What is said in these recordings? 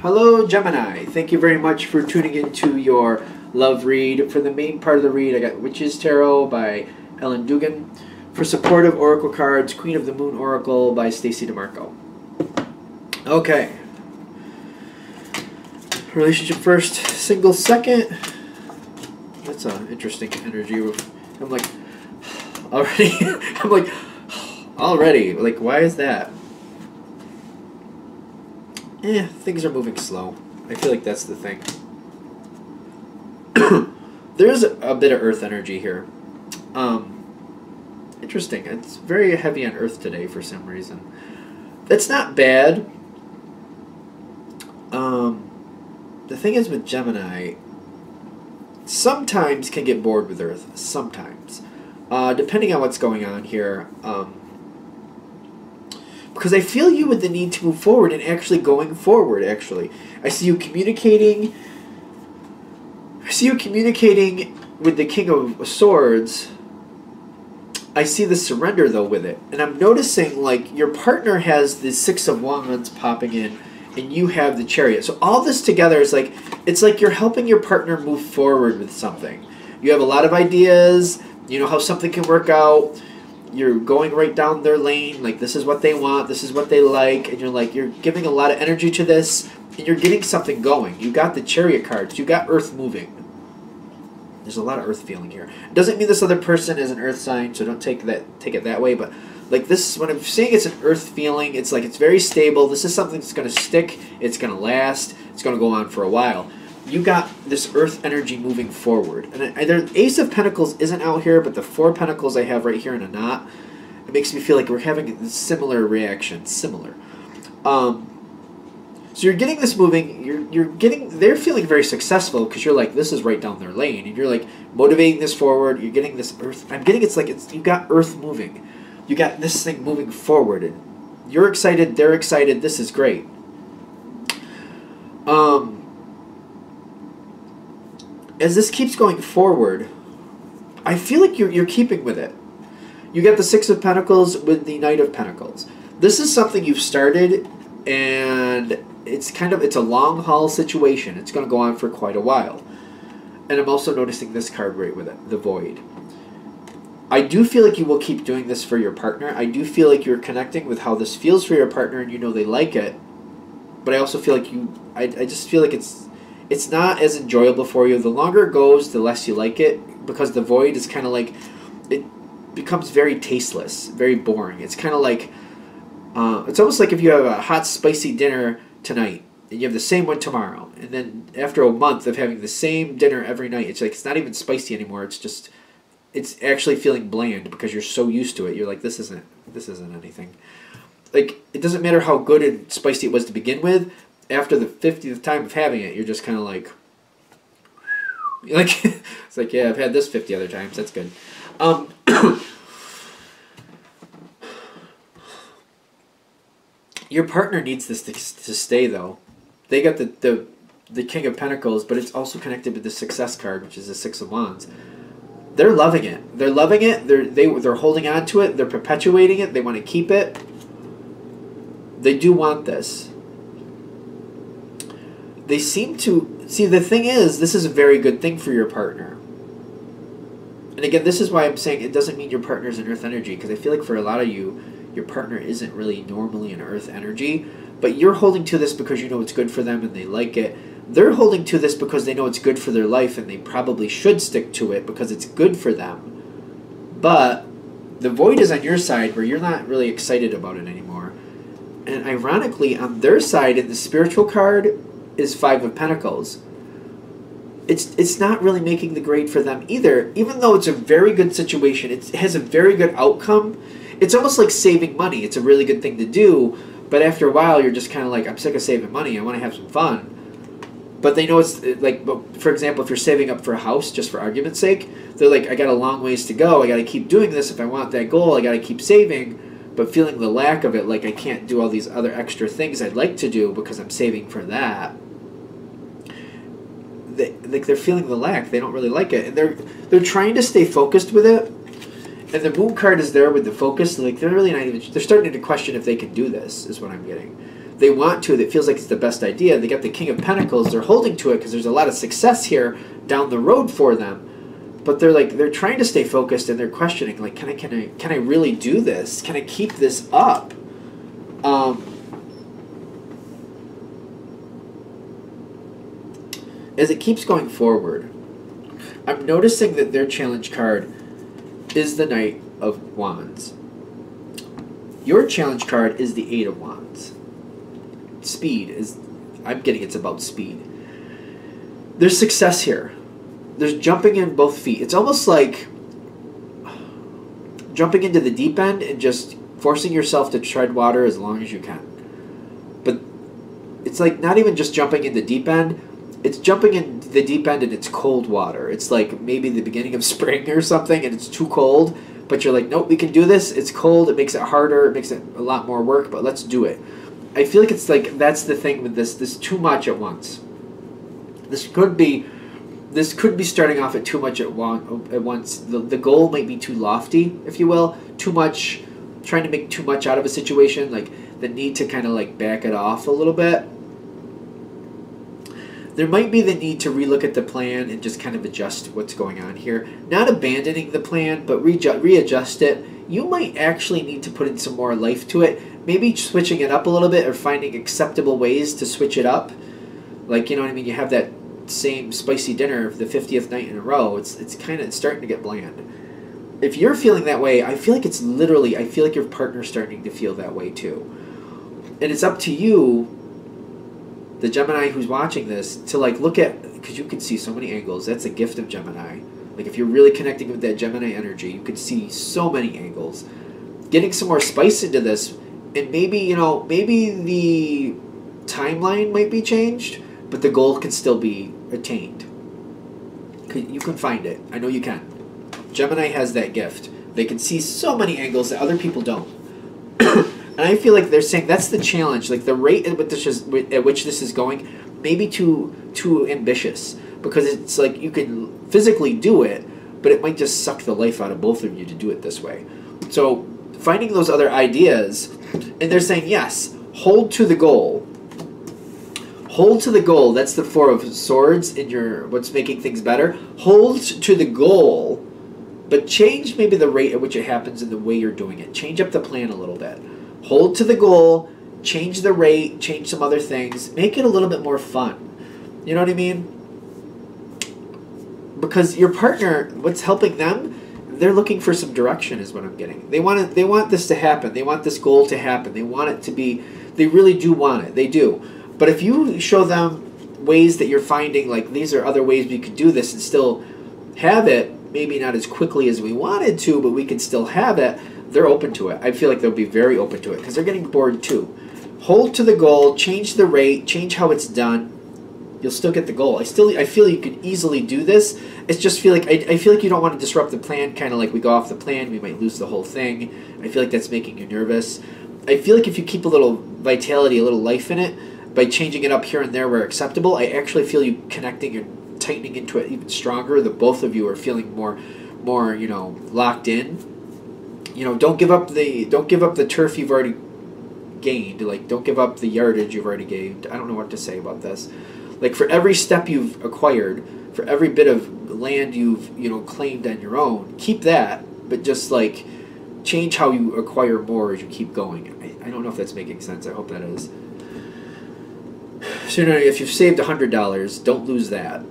Hello, Gemini. Thank you very much for tuning into your love read. For the main part of the read, I got Witch's Tarot by Ellen Dugan. For supportive oracle cards, Queen of the Moon Oracle by Stacey DeMarco. Okay. Relationship first, single second. That's an interesting energy. I'm like, already. I'm like, already. Like, why is that? Things are moving slow. I feel like that's the thing. There's a bit of earth energy here. Interesting. It's very heavy on earth today for some reason. That's not bad. The thing is with Gemini, sometimes can get bored with earth. Sometimes. Depending on what's going on here. Because I feel you with the need to move forward and actually going forward, actually. I see you communicating. I see you communicating with the King of Swords. I see the surrender, though, with it. And I'm noticing, like, your partner has the Six of Wands popping in, and you have the Chariot. So all this together is like, it's like you're helping your partner move forward with something. You have a lot of ideas. You know how something can work out. You're going right down their lane, like this is what they want, this is what they like, and you're giving a lot of energy to this, and you're getting something going. You got the Chariot cards, you got earth moving. There's a lot of earth feeling here. It doesn't mean this other person is an earth sign, so don't take it that way, but like this, when I'm saying it's an earth feeling, it's like it's very stable. This is something that's going to stick, it's going to last, it's going to go on for a while. You got this earth energy moving forward. And the Ace of Pentacles isn't out here, but the Four Pentacles I have right here in a knot, it makes me feel like we're having a similar reaction. Similar. So you're getting this moving. They're feeling very successful because you're like, this is right down their lane. And you're like motivating this forward. You're getting this earth. I'm getting you got earth moving. You got this thing moving forward. And you're excited. They're excited. This is great. As this keeps going forward, I feel like you're keeping with it. You get the Six of Pentacles with the Knight of Pentacles. This is something you've started, and it's a long haul situation. It's going to go on for quite a while. And I'm also noticing this card right with it, the Void. I do feel like you will keep doing this for your partner. I do feel like you're connecting with how this feels for your partner, and you know they like it. But I also feel like I just feel like it's not as enjoyable for you. The longer it goes, the less you like it, because the Void is kind of like, it becomes very tasteless, very boring. It's kind of like, it's almost like if you have a hot, spicy dinner tonight, and you have the same one tomorrow, and then after a month of having the same dinner every night, it's like, it's not even spicy anymore. It's actually feeling bland because you're so used to it. You're like, this isn't anything. Like, it doesn't matter how good and spicy it was to begin with. After the 50th time of having it, you're just kind of like, it's like, yeah, I've had this 50 other times. That's good. Your partner needs this to stay, though. They got the King of Pentacles, but it's also connected with the Success card, which is the Six of Wands. They're loving it. They're loving it. They're holding on to it. They're perpetuating it. They want to keep it. They do want this. They seem to... See, the thing is, this is a very good thing for your partner. And again, this is why I'm saying it doesn't mean your partner is an earth energy, because I feel like for a lot of you, your partner isn't really normally an earth energy, but you're holding to this because you know it's good for them and they like it. They're holding to this because they know it's good for their life and they probably should stick to it because it's good for them. But the Void is on your side where you're not really excited about it anymore. And ironically, on their side, in the spiritual card, is Five of Pentacles. It's not really making the grade for them either, even though it's a very good situation. It has a very good outcome. It's almost like saving money. It's a really good thing to do, but after a while, you're just kind of like, I'm sick of saving money. I want to have some fun. But they know it's like, for example, if you're saving up for a house, just for argument's sake, they're like, I got a long ways to go. I got to keep doing this. If I want that goal, I got to keep saving. But feeling the lack of it, like I can't do all these other extra things I'd like to do because I'm saving for that. They're feeling the lack. They don't really like it, and they're trying to stay focused with it. And the Moon card is there with the focus. Like they're really not even. They're starting to question if they can do this. Is what I'm getting. they want to. It feels like it's the best idea. They got the King of Pentacles. They're holding to it because there's a lot of success here down the road for them. But they're trying to stay focused, and they're questioning, like, can I really do this? Can I keep this up? As it keeps going forward, I'm noticing that their challenge card is the Knight of Wands. Your challenge card is the Eight of Wands. Speed is, I'm getting it's about speed. There's success here. There's jumping in both feet. It's almost like jumping into the deep end and just forcing yourself to tread water as long as you can. But it's like not even just jumping in the deep end. It's jumping in the deep end and it's cold water. It's like maybe the beginning of spring or something and it's too cold. But you're like, nope, we can do this. It's cold. It makes it harder. It makes it a lot more work. But let's do it. I feel like it's like that's the thing with this too much at once. This could be starting off at too much at once. The goal might be too lofty, if you will. Too much, trying to make too much out of a situation. Like the need to kind of like back it off a little bit. There might be the need to relook at the plan and just kind of adjust what's going on here. Not abandoning the plan, but readjust it. You might actually need to put in some more life to it. Maybe switching it up a little bit or finding acceptable ways to switch it up. Like, you know what I mean? You have that same spicy dinner the 50th night in a row. It's starting to get bland. If you're feeling that way, I feel like I feel like your partner's starting to feel that way too. And it's up to you, the Gemini who's watching this, to like look at, because you can see so many angles. That's a gift of Gemini. Like if you're really connecting with that Gemini energy, you can see so many angles. Getting some more spice into this, and maybe the timeline might be changed, but the goal can still be attained. You can find it. I know you can. Gemini has that gift. They can see so many angles that other people don't. And I feel like they're saying that's the challenge. Like the rate at which this is going may be too ambitious, because it's like you can physically do it, but it might just suck the life out of both of you to do it this way. So finding those other ideas, and they're saying yes, hold to the goal. Hold to the goal. That's the Four of Swords in your what's making things better. Hold to the goal, but change maybe the rate at which it happens and the way you're doing it. Change up the plan a little bit. Hold to the goal, change the rate, change some other things, make it a little bit more fun. You know what I mean? Because your partner, what's helping them, they're looking for some direction is what I'm getting. They want this to happen. They want this goal to happen. They want it to be, they really do want it. They do. But if you show them ways that you're finding, like these are other ways we could do this and still have it, maybe not as quickly as we wanted to, but we can still have it, they're open to it. I feel like they'll be very open to it because they're getting bored too. Hold to the goal, change the rate, change how it's done. You'll still get the goal. I feel you could easily do this. It's just feel like I feel like you don't want to disrupt the plan. Kind of like we go off the plan, we might lose the whole thing. I feel like that's making you nervous. I feel like if you keep a little vitality, a little life in it, by changing it up here and there where acceptable, I actually feel you connecting and tightening into it even stronger. The both of you are feeling more locked in. Don't give up the turf you've already gained. Like, don't give up the yardage you've already gained. I don't know what to say about this. Like, for every step you've acquired, for every bit of land you've claimed on your own, keep that, but just like change how you acquire more as you keep going. I don't know if that's making sense. I hope that is. So if you've saved $100, don't lose that.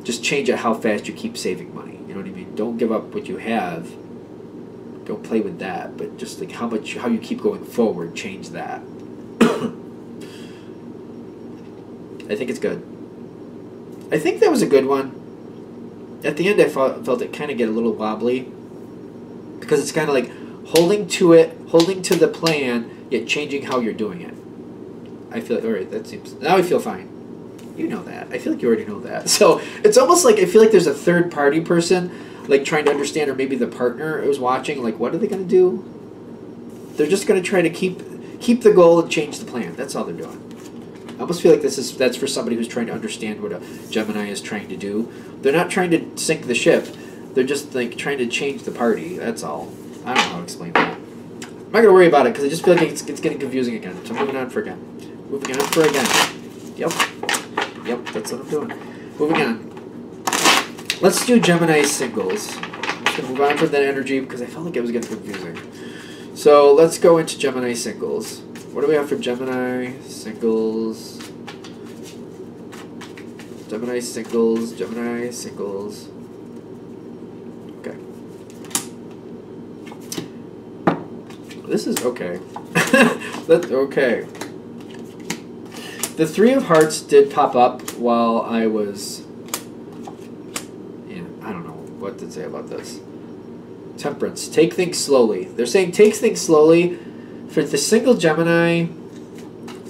Just change it how fast you keep saving money. You know what I mean? Don't give up what you have. Don't play with that, but just like how you keep going forward, change that. I think it's good. I think that was a good one. At the end, I felt it kind of get a little wobbly, because it's kind of like holding to the plan, yet changing how you're doing it. I feel like, all right, that seems, now I feel fine. You know that. I feel like you already know that. So it's almost like I feel like there's a third party person, like trying to understand, or maybe the partner is watching, like what are they going to do? They're just going to try to keep the goal and change the plan. That's all they're doing. I almost feel like that's for somebody who's trying to understand what a Gemini is trying to do. They're not trying to sink the ship. They're just like trying to change the party. That's all. I don't know how to explain that. I'm not going to worry about it because I just feel like it's getting confusing again. So I'm moving on for again. Moving on for again. Yep. Yep, that's what I'm doing. Moving on. Let's do Gemini singles. I'm just going to move on from that energy because I felt like it was getting confusing. So let's go into Gemini singles. What do we have for Gemini singles? Gemini singles, Gemini singles. Okay. This is okay. Okay. The Three of Hearts did pop up while I was... Yeah, I don't know what to say about this. Temperance. Take things slowly. They're saying take things slowly. For the single Gemini,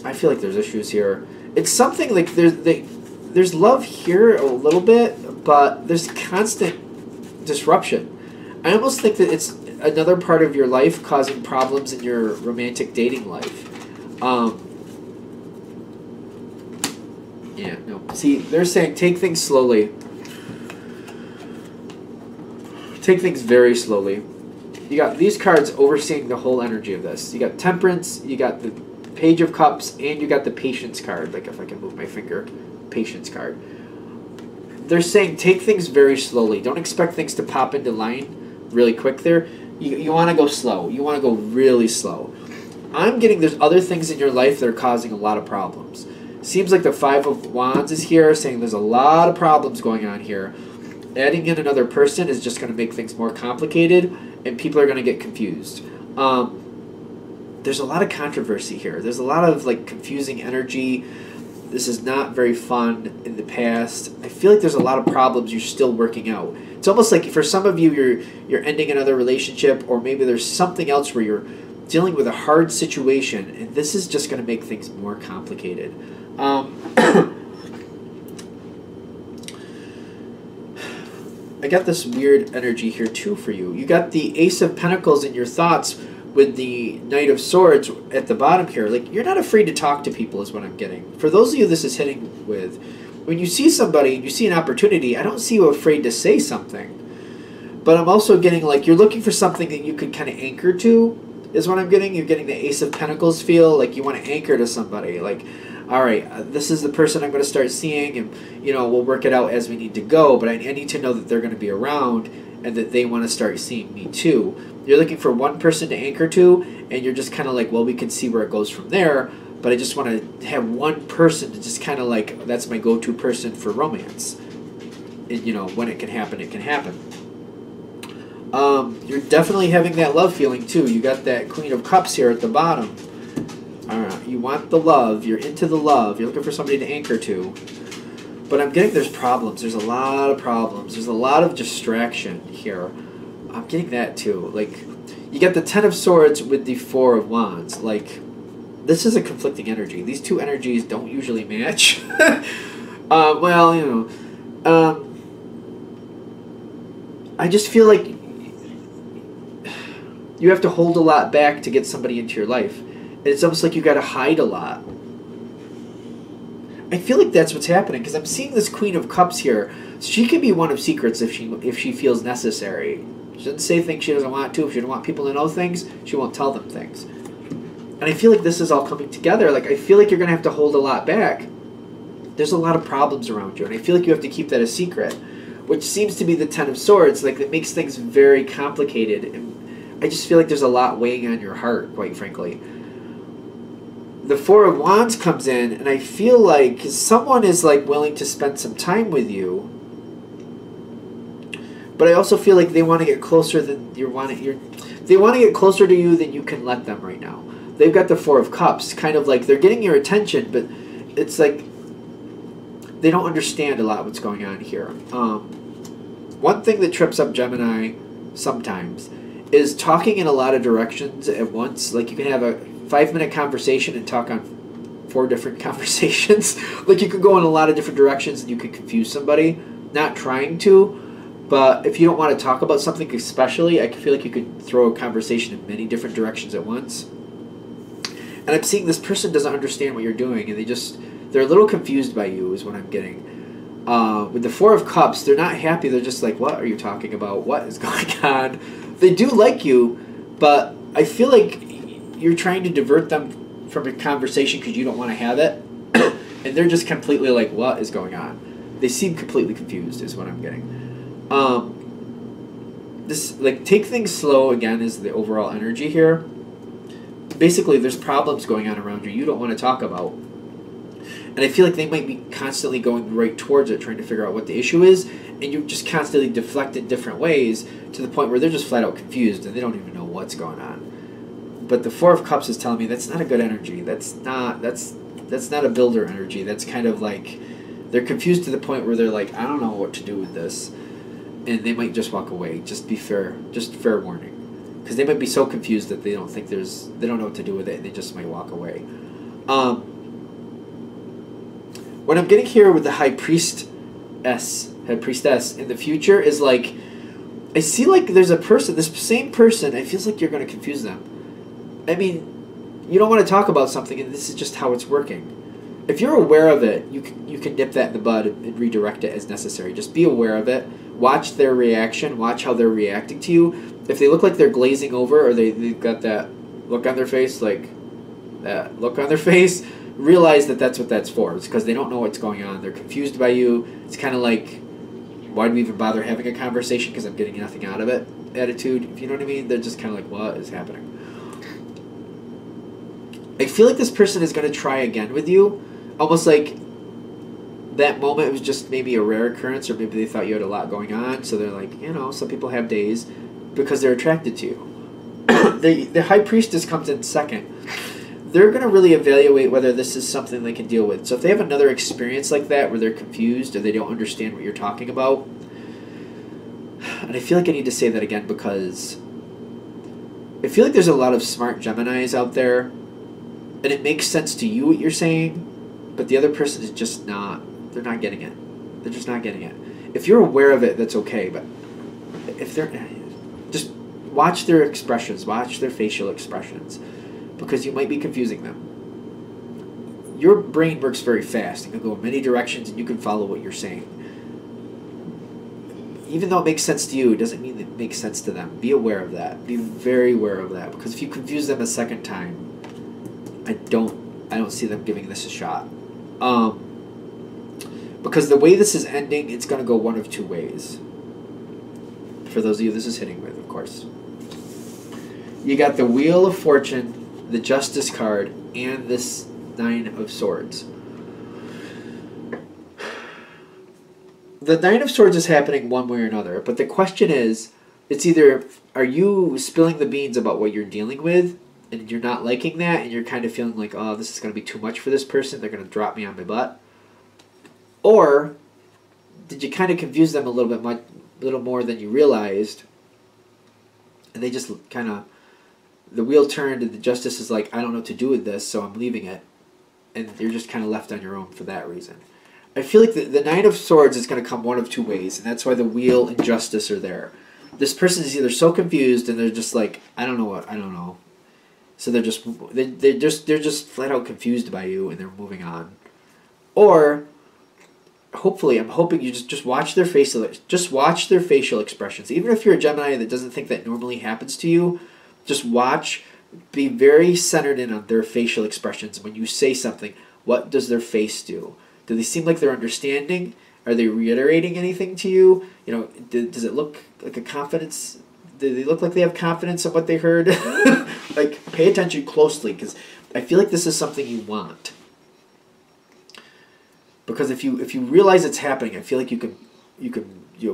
I feel like there's issues here. It's something like there's love here a little bit, but there's constant disruption. I almost think that it's another part of your life causing problems in your romantic dating life. Yeah, no. See, they're saying take things slowly. Take things very slowly. You got these cards overseeing the whole energy of this. You got Temperance, you got the Page of Cups, and you got the Patience card. Like if I can move my finger, Patience card. They're saying take things very slowly. Don't expect things to pop into line really quick there. You want to go slow. You want to go really slow. I'm getting there's other things in your life that are causing a lot of problems. Seems like the Five of Wands is here, saying there's a lot of problems going on here. Adding in another person is just going to make things more complicated, and people are going to get confused. There's a lot of controversy here. There's a lot of like confusing energy. This is not very fun in the past. I feel like there's a lot of problems you're still working out. It's almost like for some of you, you're ending another relationship, or maybe there's something else where you're dealing with a hard situation, and this is just going to make things more complicated. I got this weird energy here too for you. You got the Ace of Pentacles in your thoughts with the Knight of Swords at the bottom here. Like, you're not afraid to talk to people is what I'm getting. For those of you this is hitting with, when you see somebody and you see an opportunity, I don't see you afraid to say something. But I'm also getting like you're looking for something that you could kind of anchor to is what I'm getting. You're getting the Ace of Pentacles feel, like you want to anchor to somebody. Like, all right, this is the person I'm going to start seeing, and, you know, we'll work it out as we need to go, but I need to know that they're going to be around and that they want to start seeing me too. You're looking for one person to anchor to, and you're just kind of like, well, we can see where it goes from there, but I just want to have one person to just kind of like, that's my go-to person for romance. And, you know, when it can happen, it can happen. You're definitely having that love feeling too. You got that Queen of Cups here at the bottom. Alright, you want the love, you're into the love, you're looking for somebody to anchor to. But I'm getting there's problems, there's a lot of problems, there's a lot of distraction here. I'm getting that too. Like, you got the Ten of Swords with the Four of Wands. Like, this is a conflicting energy. These two energies don't usually match. Well, you know, I just feel like you have to hold a lot back to get somebody into your life. It's almost like you got to hide a lot. I feel like that's what's happening because I'm seeing this Queen of Cups here. She can be one of secrets if she feels necessary. She doesn't say things she doesn't want to. If she doesn't want people to know things, she won't tell them things. And I feel like this is all coming together. Like, I feel like you're going to have to hold a lot back. There's a lot of problems around you, and I feel like you have to keep that a secret, which seems to be the Ten of Swords. Like, it makes things very complicated. And I just feel like there's a lot weighing on your heart, quite frankly. The Four of Wands comes in, and I feel like someone is like willing to spend some time with you, but I also feel like they want to get closer than they want to get closer to you than you can let them right now. They've got the Four of Cups, kind of like they're getting your attention, but it's like they don't understand a lot what's going on here. One thing that trips up Gemini sometimes is talking in a lot of directions at once. Like, you can have a 5-minute conversation and talk on 4 different conversations. Like, you could go in a lot of different directions and you could confuse somebody. Not trying to, but if you don't want to talk about something especially, I feel like you could throw a conversation in many different directions at once. And I'm seeing this person doesn't understand what you're doing, and they're a little confused by you is what I'm getting. With the Four of Cups, they're not happy. They're just like, what are you talking about? What is going on? They do like you, but I feel like you're trying to divert them from a conversation because you don't want to have it, and they're just completely like, what is going on? They seem completely confused is what I'm getting. This, like, take things slow again is the overall energy here. Basically, there's problems going on around you don't want to talk about. And I feel like they might be constantly going right towards it, trying to figure out what the issue is, and you just constantly deflect in different ways to the point where they're just flat out confused and they don't even know what's going on. But the Four of Cups is telling me that's not a good energy. That's not a builder energy. That's kind of like they're confused to the point where they're like, I don't know what to do with this. And they might just walk away. Just be fair. Just fair warning. Because they might be so confused that they don't know what to do with it, and they just might walk away. What I'm getting here with the High Priestess in the future is like, I see like there's a person, this same person, it feels like you're going to confuse them. I mean, you don't want to talk about something, and this is just how it's working. If you're aware of it, you can nip that in the bud and redirect it as necessary. Just be aware of it. Watch their reaction. Watch how they're reacting to you. If they look like they're glazing over, or they've got that look on their face, realize that that's what that's for. It's because they don't know what's going on. They're confused by you. It's kind of like, why do we even bother having a conversation because I'm getting nothing out of it attitude. If you know what I mean? They're just kind of like, what is happening? I feel like this person is going to try again with you. Almost like that moment was just maybe a rare occurrence, or maybe they thought you had a lot going on. So they're like, some people have days because they're attracted to you. The High Priestess comes in second. They're going to really evaluate whether this is something they can deal with. So if they have another experience like that where they're confused or they don't understand what you're talking about, and I feel like I need to say that again because I feel like there's a lot of smart Geminis out there, and it makes sense to you what you're saying, but the other person is just not, they're not getting it. They're just not getting it. If you're aware of it, that's okay, but if they're, just watch their expressions, watch their facial expressions, because you might be confusing them. Your brain works very fast. It can go in many directions, and you can follow what you're saying. Even though it makes sense to you, it doesn't mean it makes sense to them. Be aware of that. Be very aware of that, because if you confuse them a second time, I don't see them giving this a shot. Because the way this is ending, it's going to go one of two ways. For those of you this is hitting with, of course. You got the Wheel of Fortune, the Justice card, and this Nine of Swords. The Nine of Swords is happening one way or another, but the question is, it's either, are you spilling the beans about what you're dealing with, and you're not liking that, and you're kind of feeling like, oh, this is going to be too much for this person, they're going to drop me on my butt? Or did you kind of confuse them a little more than you realized, and they just kind of, the wheel turned and the Justice is like, I don't know what to do with this, so I'm leaving it, and you're just kind of left on your own for that reason. I feel like the Nine of Swords is going to come one of two ways, and that's why the Wheel and Justice are there. This person is either so confused and they're just like, I don't know. So they're just flat out confused by you and they're moving on. Or hopefully, I'm hoping you just watch their facial expressions. Even if you're a Gemini that doesn't think that normally happens to you, just watch, be very centered in on their facial expressions. When you say something, what does their face do? Do they seem like they're understanding? Are they reiterating anything to you? Does it look like a confidence? Do they look like they have confidence in what they heard? Like, pay attention closely, because I feel like this is something you want. Because if you realize it's happening, I feel like you can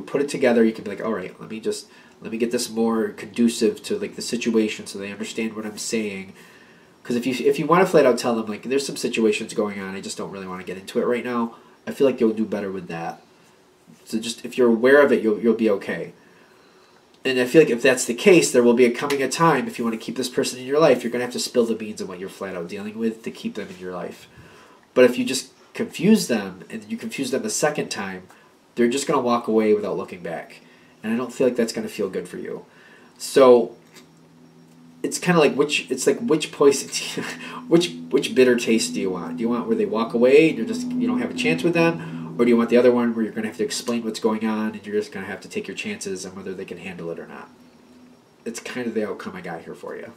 put it together. You can be like, all right, let me get this more conducive to like the situation, so they understand what I'm saying. Because if you want to flat out tell them, like, there's some situations going on, I just don't really want to get into it right now, I feel like you'll do better with that. So just, if you're aware of it, you'll be okay. And I feel like if that's the case, there will be coming a time, if you want to keep this person in your life, you're going to have to spill the beans on what you're flat out dealing with to keep them in your life. But if you just confuse them, and you confuse them a second time, they're just going to walk away without looking back. And I don't feel like that's going to feel good for you. So it's kind of like which poison, which bitter taste do you want? Do you want where they walk away and you don't have a chance with them, or do you want the other one where you're going to have to explain what's going on and you're just going to have to take your chances on whether they can handle it or not? It's kind of the outcome I got here for you.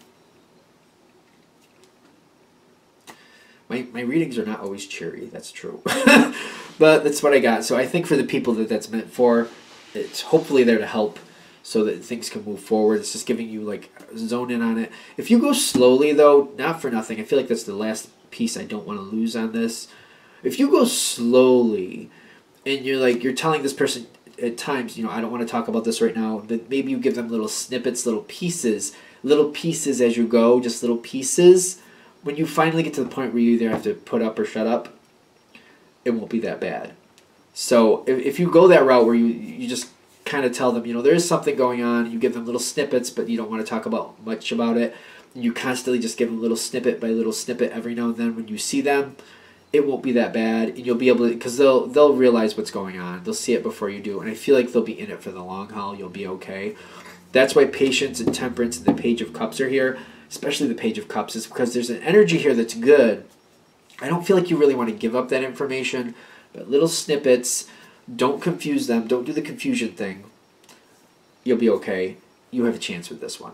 My readings are not always cheery, that's true. But that's what I got. So I think for the people that that's meant for, it's hopefully there to help so that things can move forward. It's just giving you, like, zone in on it. If you go slowly, though, not for nothing, I feel like that's the last piece I don't want to lose on this. If you go slowly and you're telling this person at times, I don't want to talk about this right now, but maybe you give them little snippets, little pieces as you go, just little pieces. When you finally get to the point where you either have to put up or shut up, it won't be that bad. So if you go that route where you just kind of tell them, there is something going on, you give them little snippets, but you don't want to talk about much about it, you constantly just give them little snippet by little snippet every now and then when you see them, it won't be that bad, and you'll be able to, because they'll realize what's going on. They'll see it before you do, and I feel like they'll be in it for the long haul. You'll be okay. That's why patience and temperance and the Page of Cups are here, especially the Page of Cups, is because there's an energy here that's good. I don't feel like you really want to give up that information, but little snippets, don't confuse them. Don't do the confusion thing. You'll be okay. You have a chance with this one.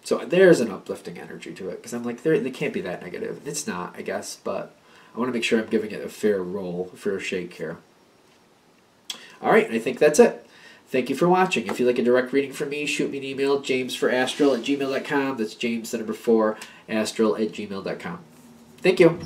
So there's an uplifting energy to it, because I'm like, they can't be that negative. It's not, I guess, but I want to make sure I'm giving it a fair roll, a fair shake here. All right, I think that's it. Thank you for watching. If you'd like a direct reading from me, shoot me an email, jamesforastral@gmail.com. That's James, the number 4, astral@gmail.com. Thank you.